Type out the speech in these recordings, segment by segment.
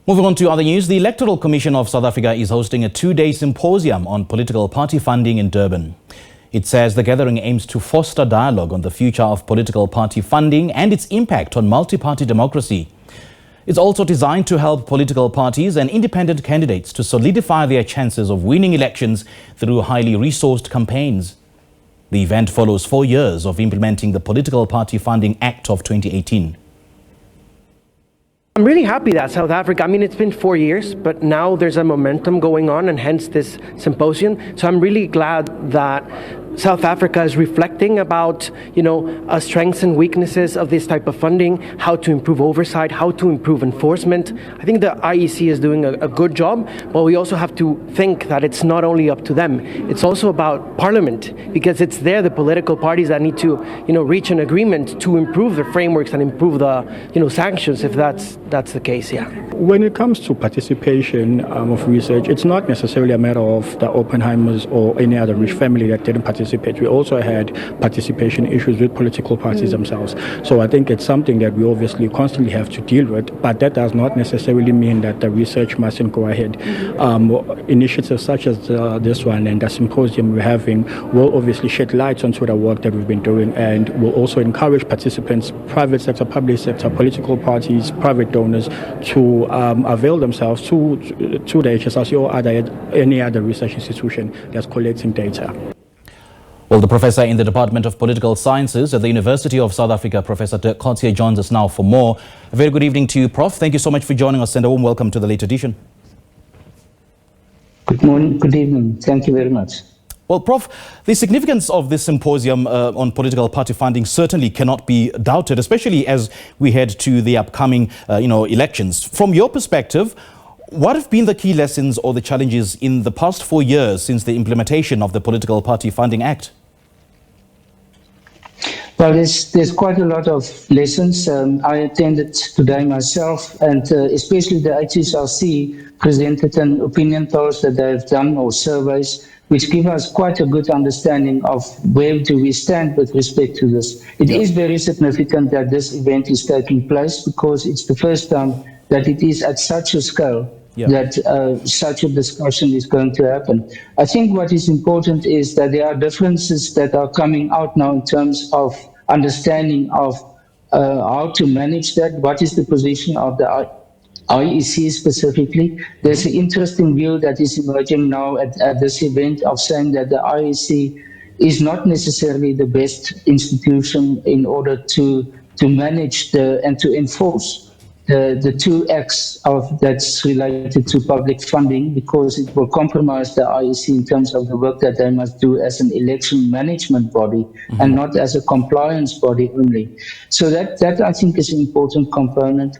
Moving on to other news, the Electoral Commission of South Africa is hosting a two-day symposium on political party funding in Durban. It says the gathering aims to foster dialogue on the future of political party funding and its impact on multi-party democracy. It's also designed to help political parties and independent candidates to solidify their chances of winning elections through highly resourced campaigns. The event follows 4 years of implementing the Political Party Funding Act of 2018. I'm really happy that South Africa, it's been 4 years, but now there's a momentum going on and hence this symposium. So I'm really glad that South Africa is reflecting about, strengths and weaknesses of this type of funding, how to improve oversight, how to improve enforcement. I think the IEC is doing a good job, but we also have to think that it's not only up to them. It's also about Parliament, because it's there, the political parties that need to, reach an agreement to improve the frameworks and improve the, sanctions, if that's the case, yeah. When it comes to participation of research, it's not necessarily a matter of the Oppenheimers or any other rich family that didn't participate. We also had participation issues with political parties themselves. So I think it's something that we obviously constantly have to deal with, but that does not necessarily mean that the research mustn't go ahead. Initiatives such as this one and the symposium we're having will obviously shed light onto the work that we've been doing, and will also encourage participants, private sector, public sector, political parties, private donors, to avail themselves to the HSRC or any other research institution that's collecting data. Well, the professor in the Department of Political Sciences at the University of South Africa, Professor Dirk Kotze, joins us now for more. A very good evening to you, Prof. Thank you so much for joining us and a warm welcome to the late edition. Good morning, good evening. Thank you very much. Well, Prof, the significance of this symposium on political party funding certainly cannot be doubted, especially as we head to the upcoming, elections. From your perspective, what have been the key lessons or the challenges in the past 4 years since the implementation of the Political Party Funding Act? Well, there's quite a lot of lessons. I attended today myself, and especially the HSRC presented an opinion polls that they've done, or surveys, which give us quite a good understanding of where do we stand with respect to this. It is very significant that this event is taking place, because it's the first time that it is at such a scale that such a discussion is going to happen. I think what is important is that there are differences that are coming out now in terms of understanding of how to manage that. What is the position of the IEC specifically? There's an interesting view that is emerging now at this event of saying that the IEC is not necessarily the best institution in order to manage and to enforce the two acts that's related to public funding, because it will compromise the IEC in terms of the work that they must do as an election management body and not as a compliance body only. So that I think is an important component.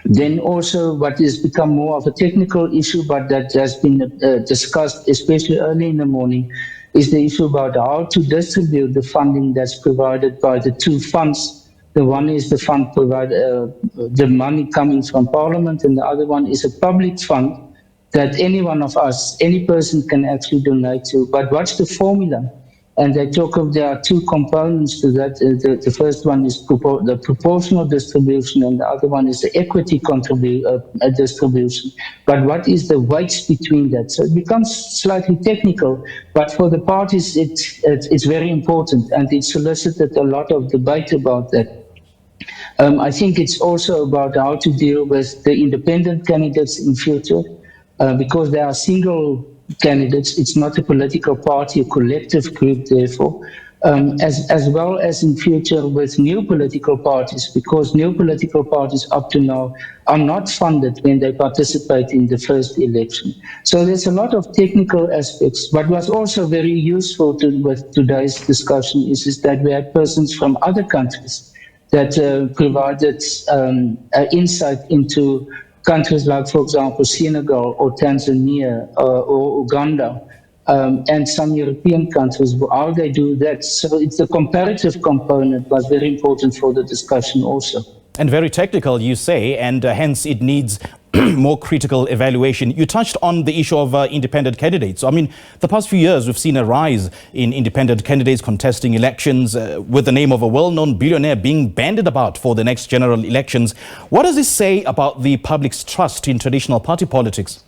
Then also what has become more of a technical issue, but that has been discussed especially early in the morning, is the issue about how to distribute the funding that's provided by the two funds. The one is the fund the money coming from Parliament, and the other one is a public fund that any one of us, any person can actually donate to. But what's the formula? And they talk of there are two components to that. The first one is the proportional distribution, and the other one is the equity distribution. But what is the weights between that? So it becomes slightly technical, but for the parties it's very important, and it solicited a lot of debate about that. I think it's also about how to deal with the independent candidates in future, because they are single candidates. It's not a political party, a collective group, therefore, as well as in future with new political parties, because new political parties up to now are not funded when they participate in the first election. So there's a lot of technical aspects. What was also very useful with today's discussion is that we had persons from other countries that provided insight into countries like, for example, Senegal or Tanzania or Uganda, and some European countries, how they do that. So it's the comparative component was very important for the discussion also. And very technical, you say, and hence it needs more critical evaluation. You touched on the issue of independent candidates. I mean, the past few years, we've seen a rise in independent candidates contesting elections with the name of a well-known billionaire being bandied about for the next general elections. What does this say about the public's trust in traditional party politics?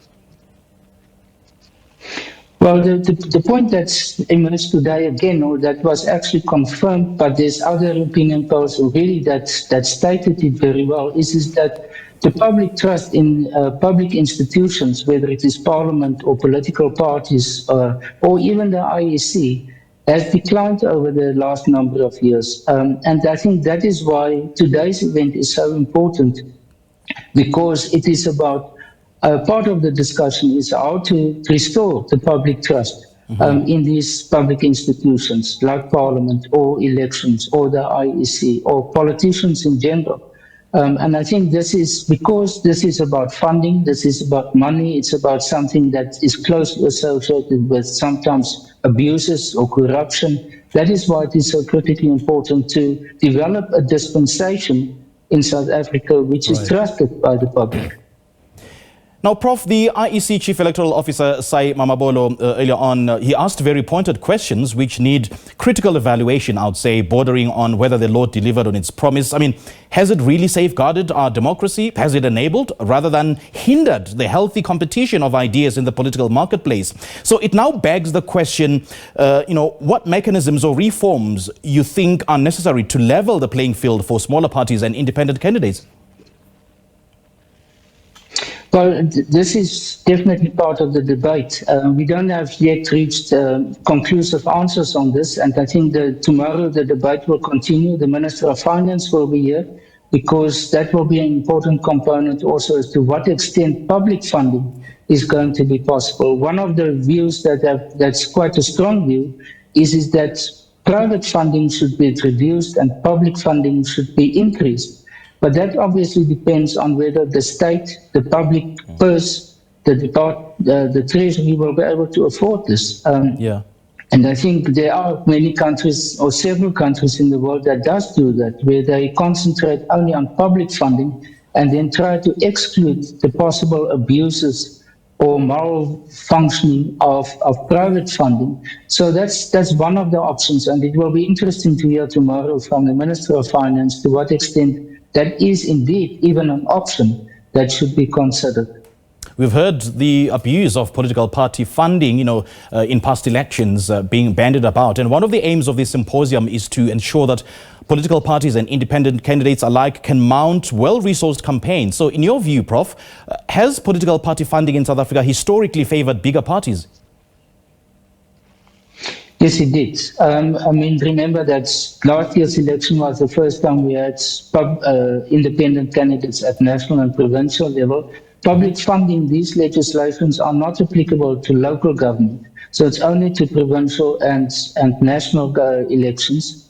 Well, the point that's emerged today again, or that was actually confirmed, but there's other opinion polls already that stated it very well, is that the public trust in public institutions, whether it is parliament or political parties or even the IEC, has declined over the last number of years. And I think that is why today's event is so important, because it is about part of the discussion is how to restore the public trust in these public institutions like Parliament or elections or the IEC or politicians in general. And I think this is because this is about funding, this is about money, it's about something that is closely associated with sometimes abuses or corruption. That is why it is so critically important to develop a dispensation in South Africa which is trusted by the public. Now, Prof, the IEC Chief Electoral Officer, Sai Mamabolo, earlier on, he asked very pointed questions which need critical evaluation, I would say, bordering on whether the law delivered on its promise. I mean, has it really safeguarded our democracy? Has it enabled rather than hindered the healthy competition of ideas in the political marketplace? So it now begs the question, what mechanisms or reforms you think are necessary to level the playing field for smaller parties and independent candidates? Well, this is definitely part of the debate. We don't have yet reached conclusive answers on this, and I think that tomorrow the debate will continue. The Minister of Finance will be here, because that will be an important component also as to what extent public funding is going to be possible. One of the views that's quite a strong view is that private funding should be reduced and public funding should be increased. But that obviously depends on whether the state, the public purse, the treasury will be able to afford this. And I think there are many countries or several countries in the world that does do that, where they concentrate only on public funding and then try to exclude the possible abuses or moral functioning of private funding. So that's one of the options, and it will be interesting to hear tomorrow from the Minister of Finance to what extent that is indeed even an option that should be considered. We've heard the abuse of political party funding, in past elections being bandied about. And one of the aims of this symposium is to ensure that political parties and independent candidates alike can mount well-resourced campaigns. So in your view, Prof, has political party funding in South Africa historically favored bigger parties? Yes, it did. Remember that last year's election was the first time we had independent candidates at national and provincial level. Public funding, these legislations are not applicable to local government. So it's only to provincial and national elections.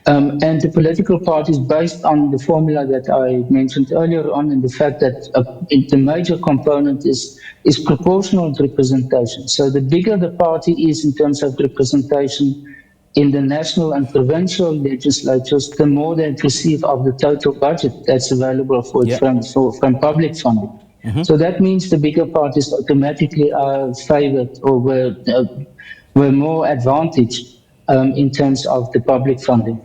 And the political parties, based on the formula that I mentioned earlier on, and the fact that the major component is proportional representation. So the bigger the party is in terms of representation in the national and provincial legislatures, the more they receive of the total budget that's available for it from public funding. So that means the bigger parties automatically are favored or were more advantaged in terms of the public funding.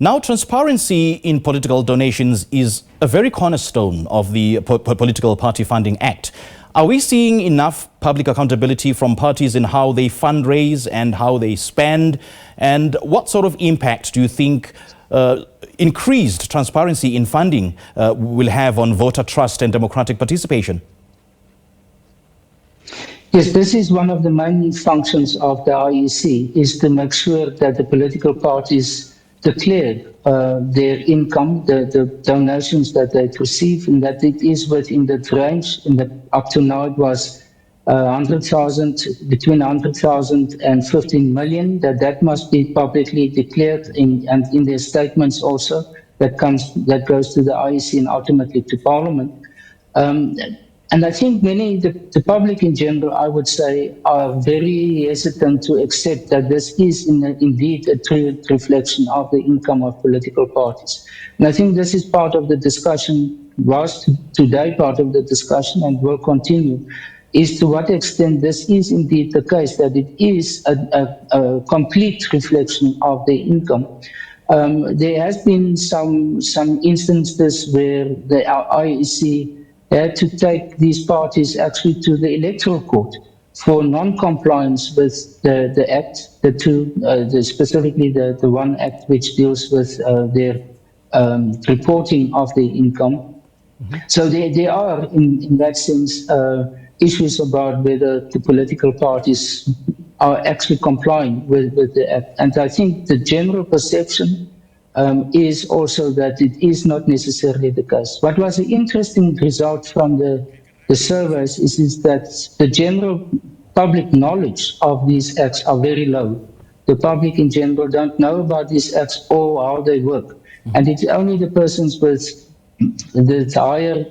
Now, transparency in political donations is a very cornerstone of the Political Party Funding Act. Are we seeing enough public accountability from parties in how they fundraise and how they spend? And what sort of impact do you think increased transparency in funding will have on voter trust and democratic participation? Yes, this is one of the main functions of the IEC, is to make sure that the political parties declare their income, the donations that they receive, and that it is within that range. Up to now it was 100,000, between 100,000 and 15 million, that must be publicly declared and in their statements also, that goes to the IEC and ultimately to Parliament. And I think the public in general, I would say, are very hesitant to accept that this is indeed a true reflection of the income of political parties. And I think this is part of the discussion was today part of the discussion and will continue, is to what extent this is indeed the case, that it is a complete reflection of their income. There has been some instances where the IEC had to take these parties actually to the Electoral Court for non-compliance with the Act, specifically the one Act which deals with their reporting of the income. So there are, in that sense, issues about whether the political parties are actually complying with the Act. And I think the general perception is also that it is not necessarily the case. What was an interesting result from the surveys is that the general public knowledge of these acts are very low. The public in general don't know about these acts or how they work. And it's only the persons with the higher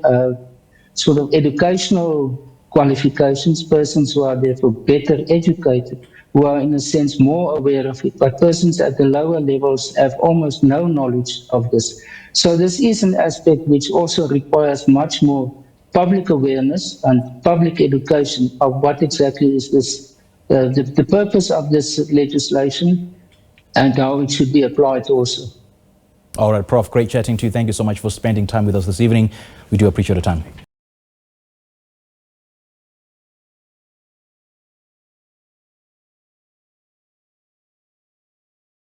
sort of educational qualifications, persons who are therefore better educated, who are in a sense more aware of it, but persons at the lower levels have almost no knowledge of this. So this is an aspect which also requires much more public awareness and public education of what exactly is this, the purpose of this legislation and how it should be applied also. All right, Prof, great chatting to you. Thank you so much for spending time with us this evening. We do appreciate your time.